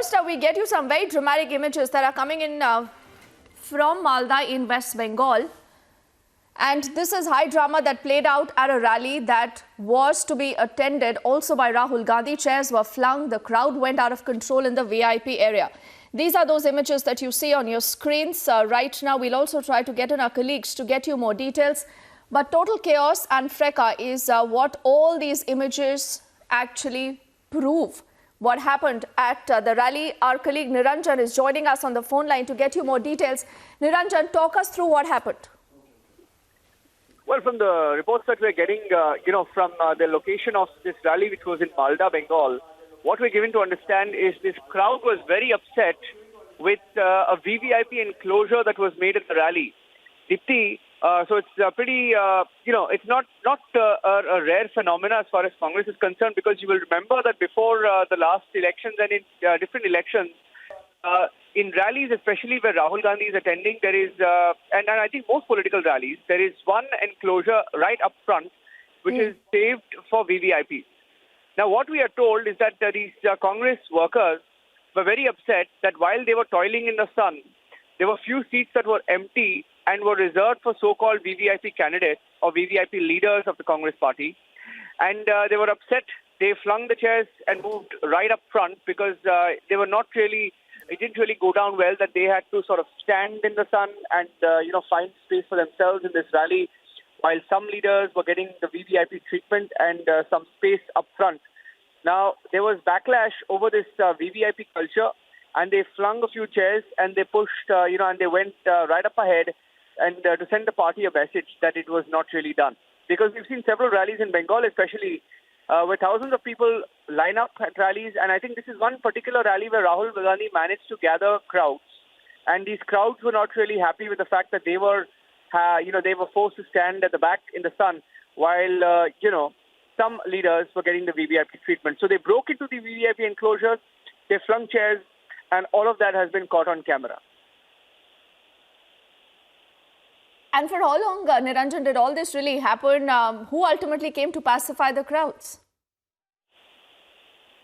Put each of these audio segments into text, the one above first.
first, we get you some very dramatic images that are coming in from Malda in West Bengal. And this is high drama that played out at a rally that was to be attended also by Rahul Gandhi. Chairs were flung. The crowd went out of control in the VIP area. These are those images that you see on your screens right now. We'll also try to get in our colleagues to get you more details. But total chaos and fracas is what all these images actually prove. What happened at the rally? Our colleague Niranjan is joining us on the phone line to get you more details. Niranjan, talk us through what happened. Well, from the reports that we're getting, from the location of this rally, which was in Malda, Bengal, what we're given to understand is this crowd was very upset with a VVIP enclosure that was made at the rally. Dipti, so it's pretty, it's not a rare phenomena as far as Congress is concerned, because you will remember that before the last elections and in different elections, in rallies, especially where Rahul Gandhi is attending, there is, and I think most political rallies, there is one enclosure right up front which is saved for VVIP. Now, what we are told is that these Congress workers were very upset that while they were toiling in the sun, there were few seats that were empty and were reserved for so-called VVIP candidates or VVIP leaders of the Congress party. And they were upset. They flung the chairs and moved right up front because they were not really, it didn't really go down well that they had to sort of stand in the sun and, find space for themselves in this rally, while some leaders were getting the VVIP treatment and some space up front. Now, there was backlash over this VVIP culture, and they flung a few chairs and they pushed, and they went right up ahead and to send the party a message that it was not really done. Because we've seen several rallies in Bengal, especially where thousands of people line up at rallies. And I think this is one particular rally where Rahul Gandhi managed to gather crowds. And these crowds were not really happy with the fact that they were, they were forced to stand at the back in the sun while, some leaders were getting the VVIP treatment. So they broke into the VVIP enclosures, they flung chairs, and all of that has been caught on camera. And for how long, Niranjan, did all this really happen? Who ultimately came to pacify the crowds?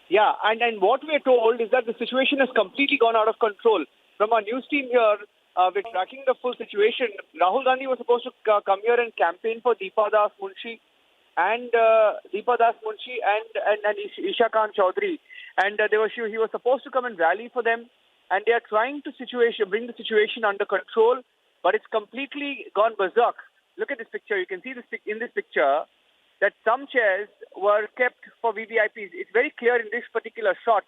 Yeah, and what we are told is that the situation has completely gone out of control. From our news team here, we're tracking the full situation. Rahul Gandhi was supposed to come here and campaign for Deepa Das Munshi and Isha Khan Chaudhary. And he was supposed to come and rally for them. And they are trying to bring the situation under control. But it's completely gone berserk. Look at this picture. You can see in this picture that some chairs were kept for VVIPs. It's very clear in this particular shot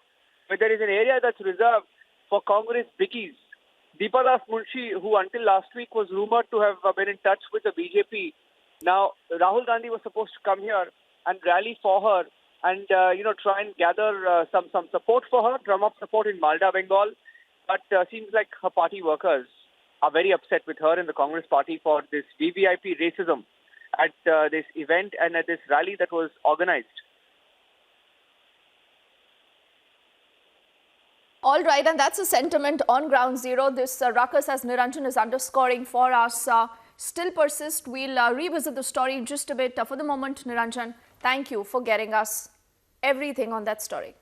where there is an area that's reserved for Congress biggies. Deepa Das Munshi, who until last week was rumored to have been in touch with the BJP. Now, Rahul Gandhi was supposed to come here and rally for her and, try and gather some support for her, drum up support in Malda, Bengal. But seems like her party workers are very upset with her in the Congress party for this VVIP racism at this event and at this rally that was organized. All right, and that's a sentiment on ground zero. This ruckus, as Niranjan is underscoring for us, still persists. We'll revisit the story in just a bit. For the moment, Niranjan, thank you for getting us everything on that story.